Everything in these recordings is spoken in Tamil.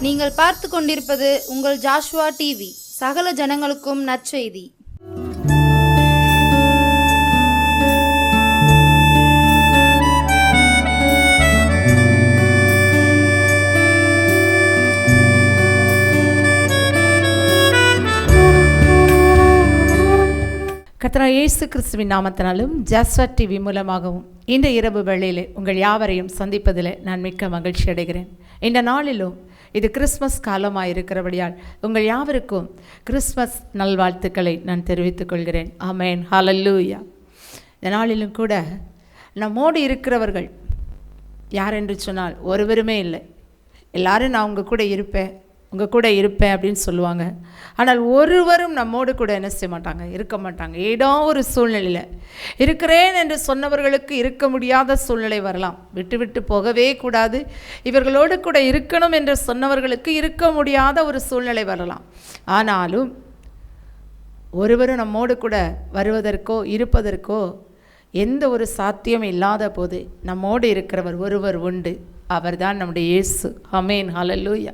நீங்கள் பார்த்து கொண்டிருப்பது உங்கள் ஜாஷுவா டிவி. சகல ஜனங்களுக்கும் நற்செய்தி. கர்த்தராகிய இயேசு கிறிஸ்துவின் நாமத்தினாலும் ஜாஸ்வா டிவி மூலமாகவும் இந்த இரவு வேளையிலே உங்கள் யாவரையும் சந்திப்பதில் நான் மிக்க மகிழ்ச்சி அடைகிறேன். இந்த நாளிலும் இது கிறிஸ்மஸ் காலமாக இருக்கிறபடியால் உங்கள் யாவருக்கும் கிறிஸ்மஸ் நல்வாழ்த்துக்களை நான் தெரிவித்துக் கொள்கிறேன். ஆமென், ஹல்லேலூயா. இந்த நாளிலும் கூட நம்மோடு இருக்கிறவர்கள் யார் என்று சொன்னால் ஒருவருமே இல்லை. எல்லாரும் நான் உங்கள் கூட இருப்பேன் அப்படின்னு சொல்லுவாங்க. ஆனால் ஒருவரும் நம்மோடு கூட என்ன செய்ய மாட்டாங்க, இருக்க மாட்டாங்க. ஏதோ ஒரு சூழ்நிலையில் இருக்கிறேன் என்று சொன்னவர்களுக்கு இருக்க முடியாத சூழ்நிலை வரலாம். விட்டு போகவே கூடாது, இவர்களோடு கூட இருக்கணும் என்று சொன்னவர்களுக்கு இருக்க முடியாத ஒரு சூழ்நிலை வரலாம். ஆனாலும் ஒருவரும் நம்மோடு கூட வருவதற்கோ இருப்பதற்கோ எந்த ஒரு சாத்தியம் இல்லாத போது நம்மோடு இருக்கிறவர் ஒருவர் உண்டு. அவர் தான் நம்முடைய இயேசு. ஆமென், ஹல்லேலூயா.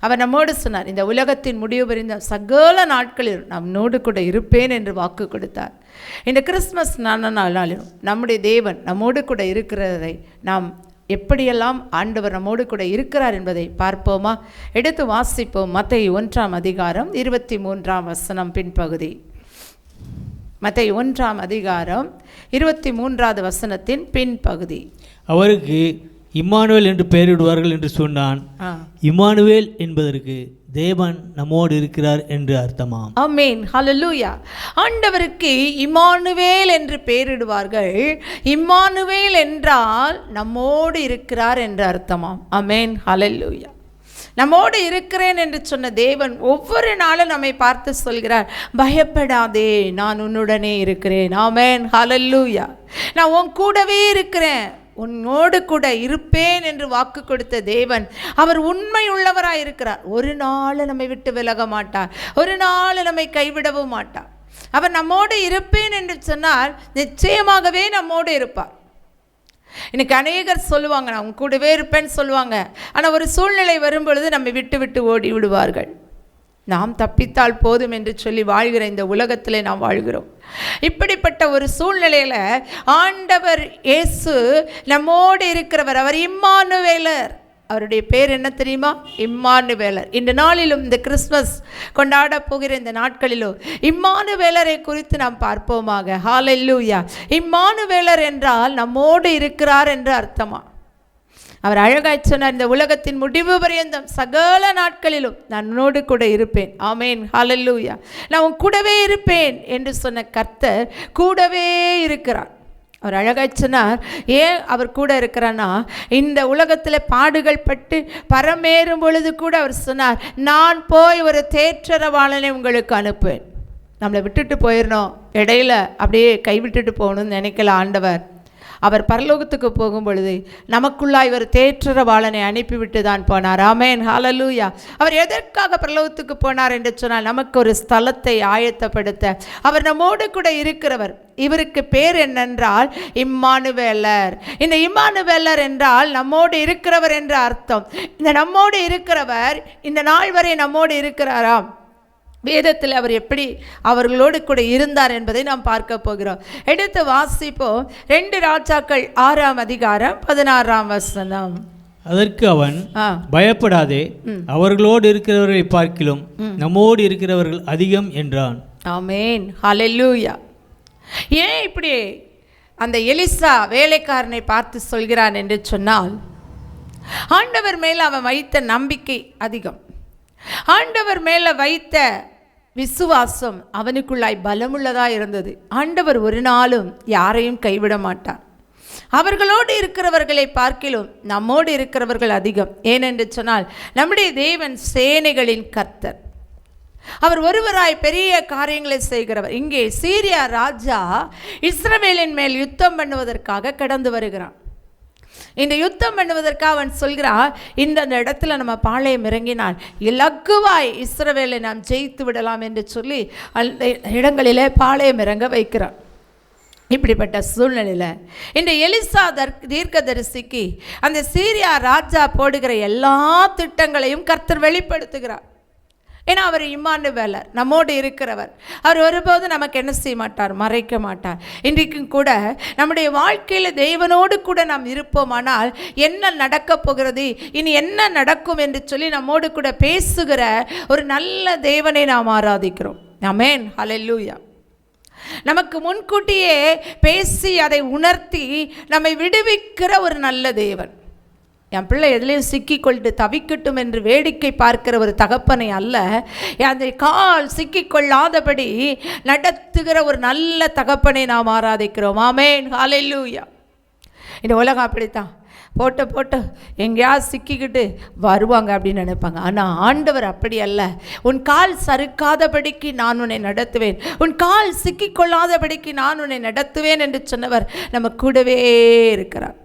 அவர் நம்மோடு சொன்னார், இந்த உலகத்தின் முடிவு வரைந்த சகல நாட்களில் நம்மோடு கூட இருப்பேன் என்று வாக்கு கொடுத்தார். இந்த கிறிஸ்மஸ் நாளிலும் நம்முடைய தேவன் நம்மோடு கூட இருக்கிறதை நாம் எப்படியெல்லாம் ஆண்டவர் நம்மோடு கூட இருக்கிறார் என்பதை பார்ப்போமா? எடுத்து வாசிப்போம். மத்தேயு 1ஆம் அதிகாரம் 23ஆம் வசனம் பின்பகுதி. மத்தேயு 1ஆம் அதிகாரம் 23வது வசனத்தின் பின்பகுதி. அவருக்கு இம்மானுவேல் என்று பெயரிடுவார்கள் என்று சொன்னான். இம்மானுவேல் என்பதற்கு தேவன் நம்மோடு இருக்கிறார் என்று அர்த்தமாம். ஆமென், ஹல்லேலூயா. ஆண்டவருக்கு இம்மானுவேல் என்று பெயரிடுவார்கள். இம்மானுவேல் என்றால் நம்மோடு இருக்கிறார் என்று அர்த்தமாம். ஆமென், ஹல்லேலூயா. நம்மோடு இருக்கிறேன் என்று சொன்ன தேவன் ஒவ்வொரு நாளும் நம்மை பார்த்து சொல்கிறார், பயப்படாதே, நான் உன்னுடனே இருக்கிறேன். ஆமென், ஹல்லேலூயா. நான் உன் கூடவே இருக்கிறேன், உன்னோடு கூட இருப்பேன் என்று வாக்கு கொடுத்த தேவன் அவர் உண்மை உள்ளவராய் இருக்கிறார். ஒரு நாள் நம்மை விட்டு விலக மாட்டார், ஒரு நாள் நம்மை கைவிடவும் மாட்டார். அவர் நம்மோடு இருப்பேன் என்று சொன்னால் நிச்சயமாகவே நம்மோடு இருப்பார். இன்னைக்கு அநேகர் சொல்லுவாங்க, நான் உங்க கூடவே இருப்பேன்னு சொல்லுவாங்க. ஆனால் ஒரு சூழ்நிலை வரும்பொழுது நம்மை விட்டு ஓடி விடுவார்கள். நாம் தப்பித்தால் போதும் என்று சொல்லி வாழ்கிற இந்த உலகத்திலே நாம் வாழ்கிறோம். இப்படிப்பட்ட ஒரு சூழ்நிலையில் ஆண்டவர் இயேசு நம்மோடு இருக்கிறவர். அவர் இம்மானுவேலர். அவருடைய பேர் என்ன தெரியுமா? இம்மானுவேலர். இந்த நாளிலும் இந்த கிறிஸ்மஸ் கொண்டாட போகிற இந்த நாட்களிலும் இம்மானுவேலரை குறித்து நாம் பார்ப்போமாக. ஹல்லேலூயா. இம்மானுவேலர் என்றால் நம்மோடு இருக்கிறார் என்று அர்த்தமா. அவர் அழகாய் சொன்னார், இந்த உலகத்தின் முடிவு பரியந்தம் சகல நாட்களிலும் நான் உன்னோடு கூட இருப்பேன். ஆமென், ஹல்லேலூயா. நான் உன் கூடவே இருப்பேன் என்று சொன்ன கர்த்தர் கூடவே இருக்கிறார். அவர் அழகாய் சொன்னார், ஏன் அவர் கூட இருக்கிறான்னா, இந்த உலகத்தில் பாடுகள் பட்டு பரமேறும் பொழுது கூட அவர் சொன்னார், நான் போய் ஒரு தேற்றரவாளனை உங்களுக்கு அனுப்புவேன். நம்மளை விட்டுட்டு போயிடணும், இடையில அப்படியே கைவிட்டுட்டு போகணும்னு நினைக்கல ஆண்டவர். அவர் பரலோகத்துக்கு போகும் பொழுது நமக்குள்ளாய் ஒரு தேற்றரவாளனை அனுப்பிவிட்டு தான் போனார். ஆமென், ஹல்லேலூயா. அவர் எதற்காக பரலோகத்துக்கு போனார் என்று சொன்னால் நமக்கு ஒரு ஸ்தலத்தை ஆயத்தப்படுத்த. அவர் நம்மோடு கூட இருக்கிறவர். இவருக்கு பேர் என்னென்றால் இம்மானுவேலர். இந்த இம்மானுவேலர் என்றால் நம்மோடு இருக்கிறவர் என்ற அர்த்தம். இந்த நம்மோடு இருக்கிறவர் இந்த நாள் வரை நம்மோடு இருக்கிறாராம். வேதத்தில் அவர் எப்படி அவர்களோடு கூட இருந்தார் என்பதை நாம் பார்க்க போகிறோம். எடுத்து வாசிப்போம். 2 ராஜாக்கள் 6ஆம் அதிகாரம் 16ஆம் வசனம். அதற்கு அவன், பயப்படாதே, அவர்களோடு இருக்கிறவர்களை பார்க்கிலும் நம்மோடு இருக்கிறவர்கள் அதிகம் என்றான். ஆமென், ஹல்லேலூயா. ஏன் இப்படி அந்த எலிசா வேலைக்காரனை பார்த்து சொல்கிறான் என்று சொன்னால், ஆண்டவர் மேல் அவன் வைத்த நம்பிக்கை அதிகம். ஆண்டவர் மேல வைத்த விசுவாசம் அவனுக்குள்ளாய் பலமுள்ளதாக இருந்தது. ஆண்டவர் ஒரு நாளும் யாரையும் கைவிட மாட்டார். அவர்களோடு இருக்கிறவர்களை பார்க்கிலும் நம்மோடு இருக்கிறவர்கள் அதிகம். ஏனென்று சொன்னால் நம்முடைய தேவன் சேனைகளின் கர்த்தர். அவர் ஒருவராய் பெரிய காரியங்களை செய்கிறவர். இங்கே சீரியா ராஜா இஸ்ரவேலின் மேல் யுத்தம் பண்ணுவதற்காக கடந்து வருகிறான். இந்த யுத்தம் பண்ணுவதற்காக அவன் சொல்கிறான், இந்த இடத்துல நம்ம பாளையம் இறங்கினால் இலகுவாய் இஸ்ரவேலை நாம் ஜெயித்து விடலாம் என்று சொல்லி அந்த இடங்களிலே பாளையம் இறங்க வைக்கிறான். இப்படிப்பட்ட சூழ்நிலையில் இந்த எலிசா தீர்க்கதரிசிக்கு அந்த சீரியா ராஜா போடுகிற எல்லா திட்டங்களையும் கர்த்தர் வெளிப்படுத்துகிறார். ஏன்னா அவர் இம்மானுவேலர், நம்மோடு இருக்கிறவர். அவர் ஒருபோதும் நமக்கு என்ன செய்ய மாட்டார், மறைக்க மாட்டார். இன்றைக்கும் கூட நம்முடைய வாழ்க்கையில் தேவனோடு கூட நாம் இருப்போமானால் என்ன நடக்க போகிறது, இனி என்ன நடக்கும் என்று சொல்லி நம்மோடு கூட பேசுகிற ஒரு நல்ல தேவனை நாம் ஆராதிக்கிறோம். ஆமென், ஹல்லேலூயா. நமக்கு முன்கூட்டியே பேசி அதை உணர்த்தி நம்மை விடுவிக்கிற ஒரு நல்ல தேவன். என் பிள்ளை எதுலேயும் சிக்கிக்கொண்டு தவிக்கட்டும் என்று வேடிக்கை பார்க்கிற ஒரு தகப்பனை அல்ல, அந்த கால் சிக்கிக்கொள்ளாதபடி நடத்துகிற ஒரு நல்ல தகப்பனை நாம் ஆராதிக்கிறோம். ஆமென், ஹல்லேலூயா. இந்த உலகம் அப்படித்தான், போட்டு எங்கேயாவது சிக்கிக்கிட்டு வருவாங்க அப்படின்னு நினைப்பாங்க. ஆனால் ஆண்டவர் அப்படி அல்ல. உன் கால் சறுக்காதபடிக்கு நான் உன்னை நடத்துவேன், உன் கால் சிக்கிக்கொள்ளாதபடிக்கு நான் உன்னை நடத்துவேன் என்று சொன்னவர் நம்ம கூடவே இருக்கிறார்.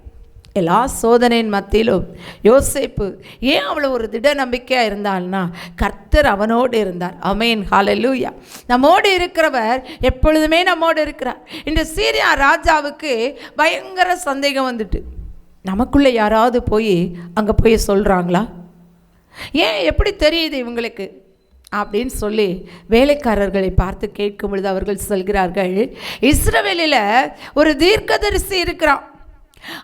எல்லா சோதனையின் மத்தியிலும் யோசேப்பு ஏன் அவ்வளோ ஒரு திட நம்பிக்கையாக இருந்தால்னா, கர்த்தர் அவனோடு இருந்தார். ஆமென், ஹல்லேலூயா. நம்மோடு இருக்கிறவர் எப்பொழுதுமே நம்மோடு இருக்கிறார். இந்த சீரியா ராஜாவுக்கு பயங்கர சந்தேகம் வந்துட்டு, நமக்குள்ளே யாராவது போய் அங்கே போய் சொல்கிறாங்களா, ஏன் எப்படி தெரியுது இவங்களுக்கு அப்படின்னு சொல்லி வேலைக்காரர்களை பார்த்து கேட்கும் பொழுது அவர்கள் சொல்கிறார்கள், இஸ்ரவேலில் ஒரு தீர்க்கதரிசி இருக்கிறான்.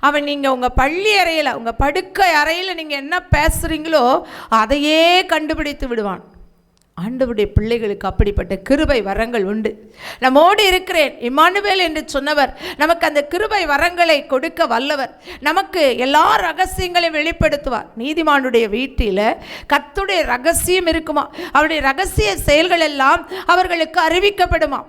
அவன் நீங்கள் உங்கள் பள்ளி அறையில், உங்கள் படுக்கை அறையில் நீங்கள் என்ன பேசுகிறீங்களோ அதையே கண்டுபிடித்து விடுவான். ஆண்டவருடைய பிள்ளைகளுக்கு அப்படிப்பட்ட கிருபை வரங்கள் உண்டு. நம்மோடு இருக்கிறேன் இம்மானுவேல் என்று சொன்னவர் நமக்கு அந்த கிருபை வரங்களை கொடுக்க வல்லவர். நமக்கு எல்லா ரகசியங்களையும் வெளிப்படுத்துவார். நீதிமானுடைய வீட்டில் கர்த்தருடைய ரகசியம் இருக்குமா, அவருடைய ரகசிய செயல்கள் எல்லாம் அவர்களுக்கு அறிவிக்கப்படுமா.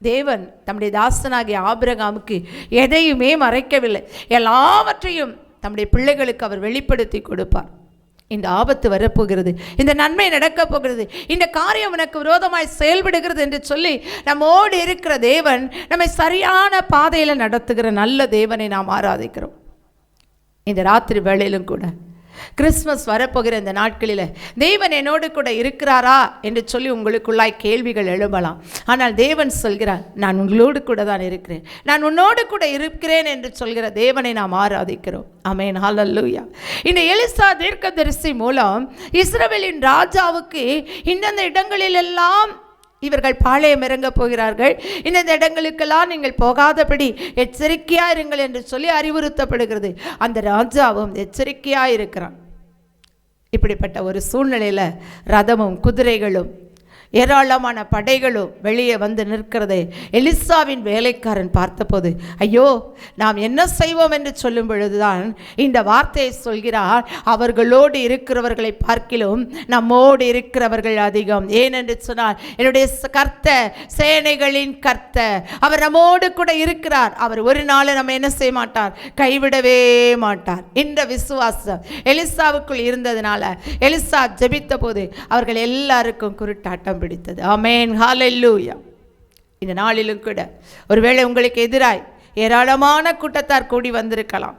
தேவன் தம்முடைய தாசனாகிய ஆபிரகாமுக்கு எதையுமே மறைக்கவில்லை, எல்லாவற்றையும் தம்முடைய பிள்ளைகளுக்கு அவர் வெளிப்படுத்தி கொடுப்பார். இந்த ஆபத்து வரப்போகிறது, இந்த நன்மை நடக்கப் போகிறது, இந்த காரியம் உனக்கு விரோதமாய் செயல்படுகிறது என்று சொல்லி நம்மோடு இருக்கிற தேவன் நம்மை சரியான பாதையில் நடத்துகிற நல்ல தேவனை நாம் ஆராதிக்கிறோம். இந்த ராத்திரி வேளையிலும் கூட கிறிஸ்மஸ் வரப்போகிற இந்த நாட்களில் தேவன் என்னோடு கூட இருக்கிறாரா என்று சொல்லி உங்களுக்குள்ளாய் கேள்விகள் எழும்பலாம். ஆனால் தேவன் சொல்கிறார், நான் உங்களோடு கூட தான் இருக்கிறேன், நான் உன்னோடு கூட இருக்கிறேன் என்று சொல்கிற தேவனை நாம் ஆராதிக்கிறோம். ஆமென், ஹல்லேலூயா. இந்த எலிசா தீர்க்கதரிசி மூலம் இஸ்ரவேலின் ராஜாவுக்கு இந்தந்த இடங்களிலெல்லாம் இவர்கள் பாளையம் இறங்க போகிறார்கள், இந்த இடங்களுக்கெல்லாம் நீங்கள் போகாதபடி எச்சரிக்கையாக இருங்கள் என்று சொல்லி அறிவுறுத்தப்படுகிறது. அந்த ராஜாவும் எச்சரிக்கையாக இருக்கிறான். இப்படிப்பட்ட ஒரு சூழ்நிலையில் ரதமும் குதிரைகளும் ஏராளமான படைகளும் வெளியே வந்து நிற்கிறதை எலிசாவின் வேலைக்காரன் பார்த்தபோது, ஐயோ நாம் என்ன செய்வோம் என்று சொல்லும் பொழுதுதான் இந்த வார்த்தையை சொல்கிறார், அவர்களோடு இருக்கிறவர்களை பார்க்கிலும் நம்மோடு இருக்கிறவர்கள் அதிகம். ஏனென்று சொன்னால் என்னுடைய கர்த்தர் சேனைகளின் கர்த்தர், அவர் நம்மோடு கூட இருக்கிறார். அவர் ஒரு நாள் நம்ம என்ன செய்ய மாட்டார், கைவிடவே மாட்டார். இந்த விசுவாசம் எலிசாவுக்குள் இருந்ததுனால எலிசா ஜெபித்த போது அவர்கள் எல்லாருக்கும் குருட்டாட்டம் பிடித்தது. ஆமென், ஹல்லேலூயா. இந்த நாளிலும் கூட ஒருவேளை உங்களுக்கு எதிராய் ஏராளமான கூட்டத்தார் கூடி வந்திருக்கலாம்.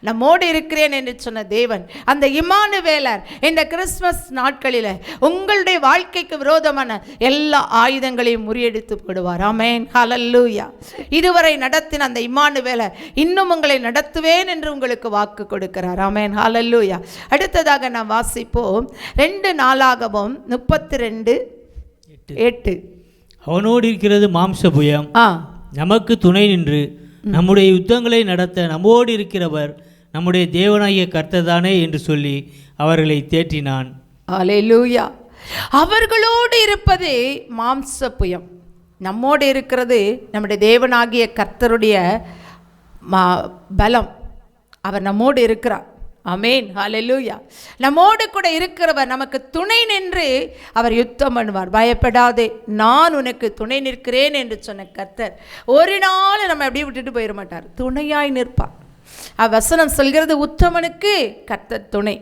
நம்மோடு இருக்கிறேன் என்று சொன்ன தேவன் அந்த இம்மானுவேலர் இந்த கிறிஸ்மஸ் நாட்களில் உங்களுடைய வாழ்க்கைக்கு விரோதமான எல்லா ஆயுதங்களையும் முறியடித்து போடுவார். ஆமென், ஹல்லேலூயா. இதுவரை நடத்தின அந்த இம்மானுவேலர் இன்னும் உங்களை நடத்துவேன் என்று உங்களுக்கு வாக்கு கொடுக்கிறார். ஆமென், ஹல்லேலூயா. அடுத்ததாக நாம் வாசிப்போம் 2 நாளாகமம் 32:8. அவனோடு இருக்கிறது மாம்ச புயம், நமக்கு துணை நின்று நம்முடைய யுத்தங்களை நடத்த நம்மோடு இருக்கிறவர் நம்முடைய தேவனாகிய கர்த்தர்தானே என்று சொல்லி அவர்களை தேற்றினான். அல்லேலூயா. அவர்களோடு இருப்பது மாம்ச புயம், நம்மோடு இருக்கிறது நம்முடைய தேவனாகிய கர்த்தருடைய பலம். அவர் நம்மோடு இருக்கிறார். ஆமென், ஹல்லேலூயா. நம்மோடு கூட இருக்கிறவர் நமக்கு துணை நின்று அவர் யுத்தம் பண்ணுவார். பயப்படாதே, நான் உனக்கு துணை நிற்கிறேன் என்று சொன்ன கர்த்தர் ஒரு நாள் நம்ம அப்படியே விட்டுட்டு போயிட மாட்டார், துணையாய் நிற்பார். வசனம் சொல்கிறது, உத்தமனுக்கு கர்த்தர் துணை.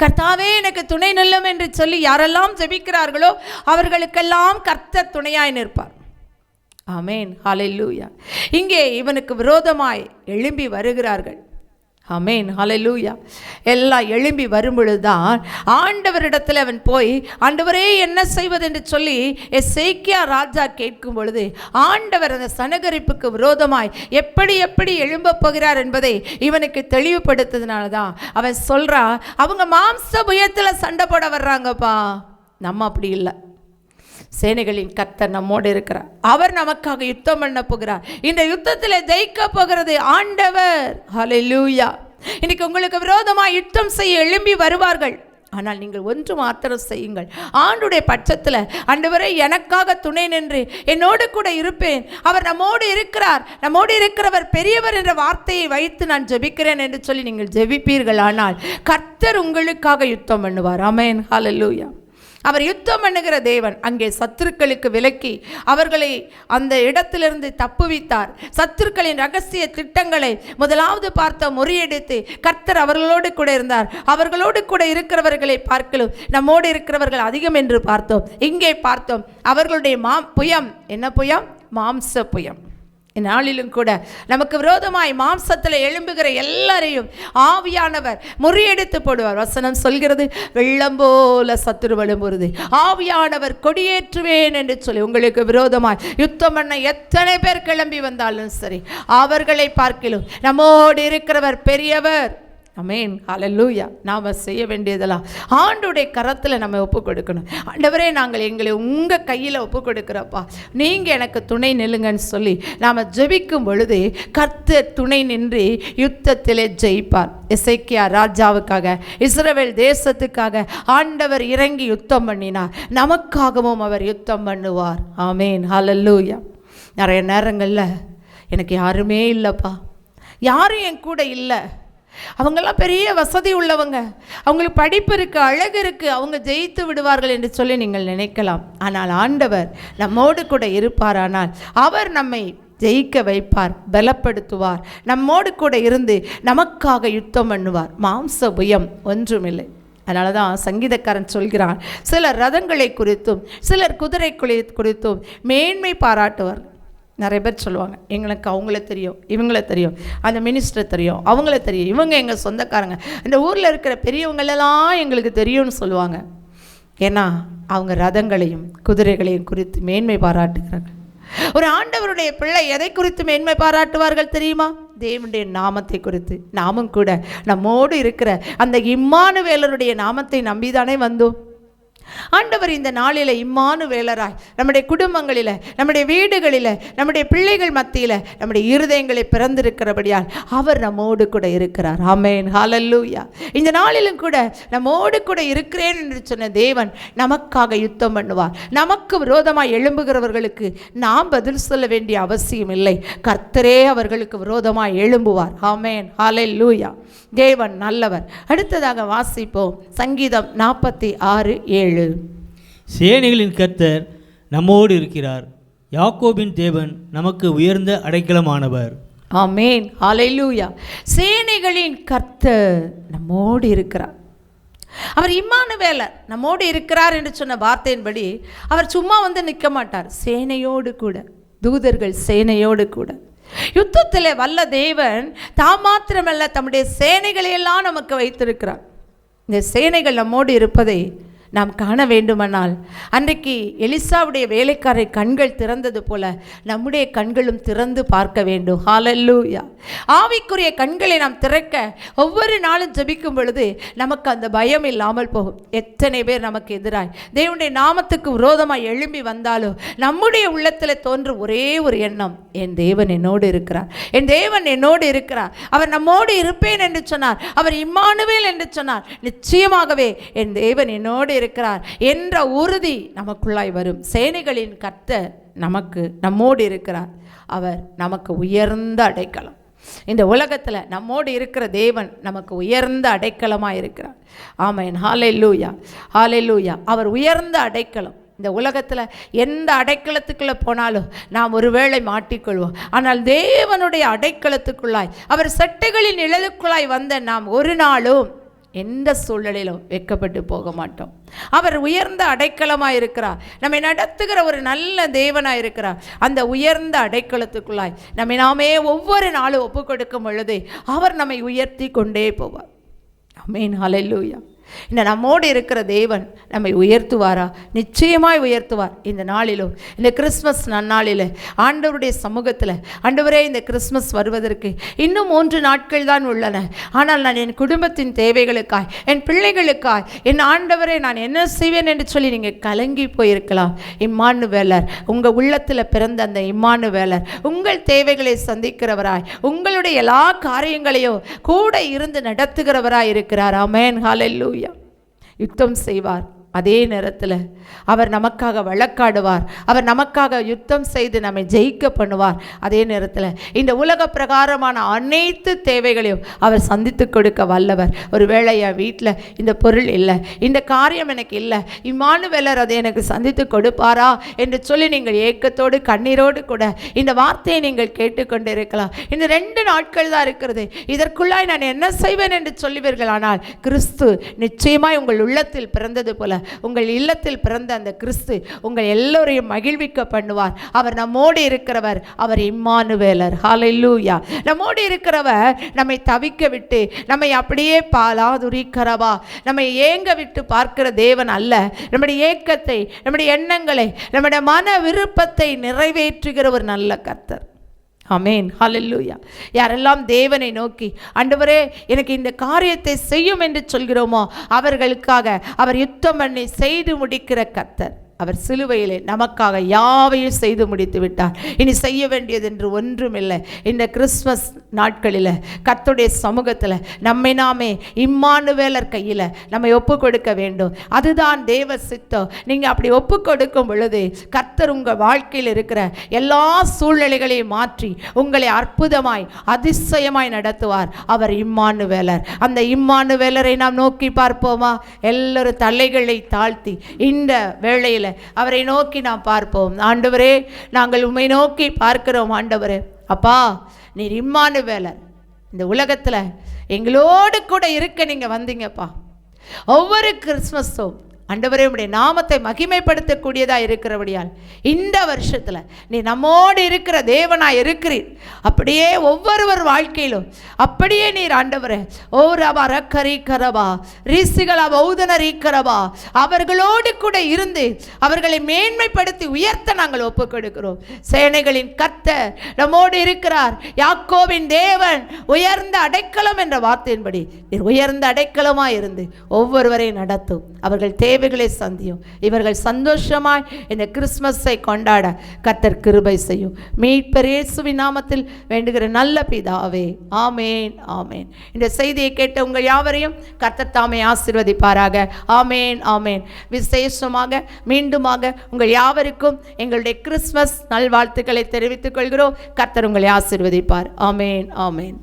கர்த்தாவே எனக்கு துணை நில்லும் என்று சொல்லி யாரெல்லாம் ஜெபிக்கிறார்களோ அவர்களுக்கெல்லாம் கர்த்தர் துணையாய் நிற்பார். ஆமென், ஹல்லேலூயா. இங்கே இவனுக்கு விரோதமாய் எழும்பி வருகிறார்கள். ஆமென், ஹல்லேலூயா. எல்லாம் எழும்பி வரும்பொழுதுதான் ஆண்டவரிடத்தில் அவன் போய், ஆண்டவரே என்ன செய்வது என்று சொல்லி எசேக்கியா ராஜா கேட்கும் பொழுது, ஆண்டவர் அந்த சனகரிப்புக்கு விரோதமாய் எப்படி எப்படி எழும்ப போகிறார் என்பதை இவனுக்கு தெளிவுபடுத்ததுனால தான் அவன் சொல்றான், அவங்க மாம்ச புயத்தில் சண்டை போட வர்றாங்கப்பா, நம்ம அப்படி இல்லை. சேனைகளின் கர்த்தர் நம்மோடு இருக்கிறார். அவர் நமக்காக யுத்தம் பண்ண போகிறார். இந்த யுத்தத்தில் ஜெயிக்க போகிறது ஆண்டவர். ஹல்லேலூயா. இன்னைக்கு உங்களுக்கு விரோதமாக யுத்தம் செய்ய எழும்பி வருவார்கள். ஆனால் நீங்கள் ஒன்று மாத்திரம் செய்யுங்கள். ஆண்டுடைய பட்சத்தில், ஆண்டவரே எனக்காக துணை நின்று என்னோடு கூட இருப்பேன், அவர் நம்மோடு இருக்கிறார், நம்மோடு இருக்கிறவர் பெரியவர் என்ற வார்த்தையை வைத்து நான் ஜெபிக்கிறேன் என்று சொல்லி நீங்கள் ஜெபிப்பீர்கள். ஆனால் கர்த்தர் உங்களுக்காக யுத்தம் பண்ணுவார். ஆமென், ஹல்லேலூயா. அவர் யுத்தம் பண்ணுகிற தேவன். அங்கே சத்துருக்களுக்கு விலக்கி அவர்களை அந்த இடத்திலிருந்து தப்புவித்தார். சத்துருக்களின் ரகசிய திட்டங்களை முதலாவது பார்த்த முறியடித்து கர்த்தர் அவர்களோடு கூட இருந்தார். அவர்களோடு கூட இருக்கிறவர்களை பார்க்கலும் நம்மோடு இருக்கிறவர்கள் அதிகம் என்று பார்த்தோம். இங்கே பார்த்தோம் அவர்களுடைய புயம். என்ன புயம்? மாம்ச புயம். இந்நாளிலும் கூட நமக்கு விரோதமாய் மாம்சத்தில் எழும்புகிற எல்லாரையும் ஆவியானவர் முறியடித்து போடுவார். வசனம் சொல்கிறது, வெள்ளம் போல சத்துரு எழும்புகிறது, ஆவியானவர் கொடியேற்றுவேன் என்று சொல்லி உங்களுக்கு விரோதமாய் யுத்தம் பண்ண எத்தனை பேர் கிளம்பி வந்தாலும் சரி, அவர்களை பார்க்கிலும் நம்மோடு இருக்கிறவர் பெரியவர். ஆமென், ஹல்லேலூயா. நாம் செய்ய வேண்டியதெல்லாம் ஆண்டுடைய கரத்தில் நம்ம ஒப்பு கொடுக்கணும். ஆண்டவரே, நாங்கள் எங்களை உங்கள் கையில் ஒப்பு கொடுக்குறப்பா, நீங்கள் எனக்கு துணை நில்லுங்கன்னு சொல்லி நாம் ஜெபிக்கும் பொழுது கர்த்தர் துணை நின்று யுத்தத்திலே ஜெயிப்பார். எசேக்கியா ராஜாவுக்காக, இஸ்ரவேல் தேசத்துக்காக ஆண்டவர் இறங்கி யுத்தம் பண்ணினார். நமக்காகவும் அவர் யுத்தம் பண்ணுவார். ஆமென், ஹல்லேலூயா. நிறைய நேரங்களில் எனக்கு யாருமே இல்லைப்பா, யாரும் என் கூட இல்லை, அவங்கெல்லாம் பெரிய வசதி உள்ளவங்க, அவங்களுக்கு படிப்பு இருக்குது, அழகு இருக்குது, அவங்க ஜெயித்து விடுவார்கள் என்று சொல்லி நீங்கள் நினைக்கலாம். ஆனால் ஆண்டவர் நம்மோடு கூட இருப்பார். ஆனால் அவர் நம்மை ஜெயிக்க வைப்பார், பலப்படுத்துவார், நம்மோடு கூட இருந்து நமக்காக யுத்தம் பண்ணுவார். மாம்ச புயம் ஒன்றுமில்லை. அதனால தான் சங்கீதக்காரன் சொல்கிறான், சிலர் ரதங்களை குறித்தும் சிலர் குதிரை குறித்தும் மேன்மை பாராட்டுவார். நிறைய பேர் சொல்லுவாங்க, எங்களுக்கு அவங்கள தெரியும், இவங்கள தெரியும், அந்த மினிஸ்டர் தெரியும், அவங்கள தெரியும், இவங்க எங்கள் சொந்தக்காரங்க, இந்த ஊரில் இருக்கிற பெரியவங்களெல்லாம் எங்களுக்கு தெரியும்னு சொல்லுவாங்க. ஏன்னா அவங்க ரதங்களையும் குதிரைகளையும் குறித்து மேன்மை பாராட்டுகிறார்கள். ஒரு ஆண்டவருடைய பிள்ளை எதை குறித்து மேன்மை பாராட்டுவார்கள் தெரியுமா? தேவனுடைய நாமத்தை குறித்து. நாமும் கூட நம்மோடு இருக்கிற அந்த இம்மானுவேலருடைய நாமத்தை நம்பிதானே வந்தோம். ஆண்டவர் இந்த நாளில் இம்மானுவேலராய் நம்முடைய குடும்பங்களில், நம்முடைய வீடுகளில், நம்முடைய பிள்ளைகள் மத்தியில், நம்முடைய இருதயங்களை பிறந்திருக்கிறபடியால் அவர் நம்மோடு கூட இருக்கிறார். ஆமென், ஹல்லேலூயா. இந்த நாளிலும் கூட நம்மோடு கூட இருக்கிறேன் என்று சொன்ன தேவன் நமக்காக யுத்தம் பண்ணுவார். நமக்கு விரோதமாக எழும்புகிறவர்களுக்கு நாம் பதில் சொல்ல வேண்டிய அவசியம் இல்லை. கர்த்தரே அவர்களுக்கு விரோதமாக எழும்புவார். ஆமென், ஹல்லேலூயா. தேவன் நல்லவர். அடுத்ததாக வாசிப்போம் சங்கீதம் 46:7. சேனைகளின் கர்த்தர் நம்மோடு இருக்கிறார், யாக்கோபின் தேவன் நமக்கு உயர்ந்த அடைக்கலமானவர். ஆமென், ஹல்லேலூயா. சேனைகளின் கர்த்தர் நம்மோடு இருக்கிறார். அவர் இம்மானுவேலர், நம்மோடு இருக்கிறார் என்று சொன்ன வார்த்தையின்படி அவர் சும்மா வந்து நிற்க மாட்டார். சேனையோடு கூட, தூதர்கள் சேனையோடு கூட. யுத்தத்தில் வல்ல தேவன் தாம் மாத்திரமல்ல, தம்முடைய சேனைகளையெல்லாம் நமக்கு வைத்திருக்கிறார். இந்த சேனைகள் நம்மோடு இருப்பதை நாம் காண வேண்டுமானால், அன்றைக்கு எலிசாவுடைய வேலைக்காரை கண்கள் திறந்தது போல நம்முடைய கண்களும் திறந்து பார்க்க வேண்டும். ஹல்லேலூயா. ஆவிக்குரிய கண்களை நாம் திறக்க ஒவ்வொரு நாளும் ஜெபிக்கும் பொழுது நமக்கு அந்த பயம் இல்லாமல் போகும். எத்தனை பேர் நமக்கு எதிராய் தேவனுடைய நாமத்துக்கு விரோதமாக எழும்பி வந்தாலும் நம்முடைய உள்ளத்தில் தோன்றும் ஒரே ஒரு எண்ணம், என் தேவன் என்னோடு இருக்கிறார், என் தேவன் என்னோடு இருக்கிறார், அவர் நம்மோடு இருப்பேன் என்று சொன்னார், அவர் இம்மானுவேல் என்று சொன்னார், நிச்சயமாகவே என் தேவன் என்னோடு இருக்கிறார் என்ற உறுதி நமக்குள்ளாய் வரும். சேனைகளின் கர்த்தர் நம்மோடு இருக்கிறார். அவர் நமக்கு உயர்ந்த அடைக்கலம். இந்த உலகத்தில் நம்மோடு இருக்கிற தேவன் நமக்கு உயர்ந்த அடைக்கலமாக இருக்கிறார். ஆமென், ஹல்லேலூயா, ஹல்லேலூயா. அவர் உயர்ந்த அடைக்கலம். இந்த உலகத்தில் எந்த அடைக்கலத்துக்குள்ளே போனாலும் நாம் ஒருவேளை மாட்டிக்கொள்வோம். ஆனால் தேவனுடைய அடைக்கலத்துக்குள்ளாய், அவர் சட்டைகளின் நிழலுக்குள்ளாய் வந்த நாம் ஒரு நாளும் எந்த சூழ்நிலையிலும் வெட்கப்பட்டு போக மாட்டோம். அவர் உயர்ந்த அடைக்கலமாக இருக்கிறார், நம்மை நடத்துகிற ஒரு நல்ல தேவனாக இருக்கிறார். அந்த உயர்ந்த அடைக்கலத்துக்குள்ளாய் நம்மை நாமே ஒவ்வொரு நாளும் ஒப்பு கொடுக்கும் பொழுது அவர் நம்மை உயர்த்தி கொண்டே போவார். ஆமென், ஹல்லேலூயா. இந்த நம்மோடு இருக்கிற தேவன் நம்மை உயர்த்துவாரா? நிச்சயமாய் உயர்த்துவார். இந்த நாளிலும், இந்த கிறிஸ்மஸ் நன்னாளில் ஆண்டவருடைய சமூகத்தில், ஆண்டவரே இந்த கிறிஸ்மஸ் வருவதற்கு இன்னும் 3 நாட்கள் தான் உள்ளன. ஆனால் நான் என் குடும்பத்தின் தேவைகளுக்காய், என் பிள்ளைகளுக்காய், என் ஆண்டவரே நான் என்ன செய்வேன் என்று சொல்லி நீங்கள் கலங்கி போயிருக்கலாம். இம்மானுவேலர், உங்கள் உள்ளத்தில் பிறந்த அந்த இம்மானுவேலர் உங்கள் தேவைகளை சந்திக்கிறவராய், உங்களுடைய எல்லா காரியங்களையும் கூட இருந்து நடத்துகிறவராய் இருக்கிறார். ஆமென், ஹல்லேலூயா. யுத்தம் செய்வார், அதே நேரத்தில் அவர் நமக்காக வழக்காடுவார், அவர் நமக்காக யுத்தம் செய்து நம்மை ஜெயிக்க பண்ணுவார். அதே நேரத்தில் இந்த உலக பிரகாரமான அனைத்து தேவைகளையும் அவர் சந்தித்து கொடுக்க வல்லவர். ஒருவேளை என் வீட்டில் இந்த பொருள் இல்லை, இந்த காரியம் எனக்கு இல்லை, இம்மானுவேலர் அதை எனக்கு சந்தித்து கொடுப்பாரா என்று சொல்லி நீங்கள் ஏக்கத்தோடு கண்ணீரோடு கூட இந்த வார்த்தையை நீங்கள் கேட்டுக்கொண்டு இருக்கலாம். இந்த 2 நாட்கள் தான் இருக்கிறது, இதற்குள்ளாய் நான் என்ன செய்வேன் என்று சொல்லுவீர்கள். ஆனால் கிறிஸ்து நிச்சயமாய் உங்கள் உள்ளத்தில் பிறந்தது போல உங்கள் இல்லத்தில் பிறந்த அந்த கிறிஸ்து உங்கள் எல்லோரையும் மகிழ்விக்க பண்ணுவார். அவர் நம்மோடு இருக்கிறவர், அவர் இம்மானுவேலர். ஹல்லேலூயா. நம்மோடு இருக்கிறவர் நம்மை தவிக்க விட்டு, நம்மை அப்படியே பாலாதுரிக்கிறவா, நம்மை ஏங்க விட்டு பார்க்கிற தேவன் அல்ல. நம்முடைய ஏக்கத்தை, நம்முடைய எண்ணங்களை, நம்முடைய மன விருப்பத்தை நிறைவேற்றுகிற ஒரு நல்ல கர்த்தர். ஆமென், ஹல்லேலூயா. யாரெல்லாம் தேவனை நோக்கி ஆண்டவரே எனக்கு இந்த காரியத்தை செய்யும் என்று சொல்கிறோமோ அவர்களுக்காக அவர் யுத்தம் பண்ணி செய்து முடிக்கிற கர்த்தர். அவர் சிலுவையிலே நமக்காக யாவையும் செய்து முடித்து விட்டார். இனி செய்ய வேண்டியது என்று ஒன்றுமில்லை. இந்த கிறிஸ்மஸ் நாட்களில் கர்த்தருடைய சமூகத்தில் நம்மை நாமே இம்மானுவேலர் கையில் நம்மை ஒப்பு கொடுக்க வேண்டும். அதுதான் தேவ சித்தம். நீங்கள் அப்படி ஒப்பு கொடுக்கும் பொழுது கர்த்தர் உங்கள் வாழ்க்கையில் இருக்கிற எல்லா சூழ்நிலைகளையும் மாற்றி உங்களை அற்புதமாய் அதிசயமாய் நடத்துவார். அவர் இம்மானுவேலர். அந்த இம்மானுவேலரை நாம் நோக்கி பார்ப்போமா? எல்லாரும் தலைகளை தாழ்த்தி இந்த வேளையில் அவரை நோக்கி நாம் பார்ப்போம். ஆண்டவரே, நாங்கள் உம்மை நோக்கி பார்க்கிறோம். ஆண்டவரே, அப்பா நீர் இம்மானுவேலர், இந்த உலகத்தில் எங்களோடு கூட இருக்க நீங்கள் வந்தீங்கப்பா. ஒவ்வொரு கிறிஸ்மஸும் ஆண்டவரே உம்முடைய நாமத்தை மகிமைப்படுத்தக்கூடியதாக இருக்கிறபடியால் இந்த வருஷத்தில் நீ நம்மோடு இருக்கிற தேவனாய் இருக்கிறீர். அப்படியே ஒவ்வொருவர் வாழ்க்கையிலும் அப்படியே நீர் ஆண்டவரே ஓ ரபா ரக்கரி கரபா ரீசிகளா பௌதன ரீக்கரபா அவர்களோடு கூட இருந்து அவர்களை மேன்மைப்படுத்தி உயர்த்த நாங்கள் ஒப்புக் கொடுக்கிறோம். சேனைகளின் கர்த்தர் நம்மோடு இருக்கிறார். யாக்கோபின் தேவன் உயர்ந்த அடைக்கலம் என்ற வார்த்தையின்படி நீர் உயர்ந்த அடைக்கலமாய் இருந்து ஒவ்வொருவரையும் நடத்தும். அவர்கள் தேவைகளை சந்தியும். இவர்கள் சந்தோஷமாய் இந்த கிறிஸ்மஸை கொண்டாட கர்த்தர் கிருபை செய்யும். மீட்பர் இயேசுவின் நாமத்தில் வேண்டுகிற நல்ல பிதாவே, ஆமேன், ஆமேன். இந்த செய்தியை கேட்ட உங்கள் யாவரையும் கர்த்தர் தாமே ஆசீர்வதிப்பாராக. ஆமேன், ஆமேன். விசேஷமாக மீண்டுமாக உங்கள் யாவருக்கும் எங்களுடைய கிறிஸ்மஸ் நல்வாழ்த்துக்களை தெரிவித்துக் கொள்கிறோம். கர்த்தர் உங்களை ஆசீர்வதிப்பார். ஆமேன், ஆமேன்.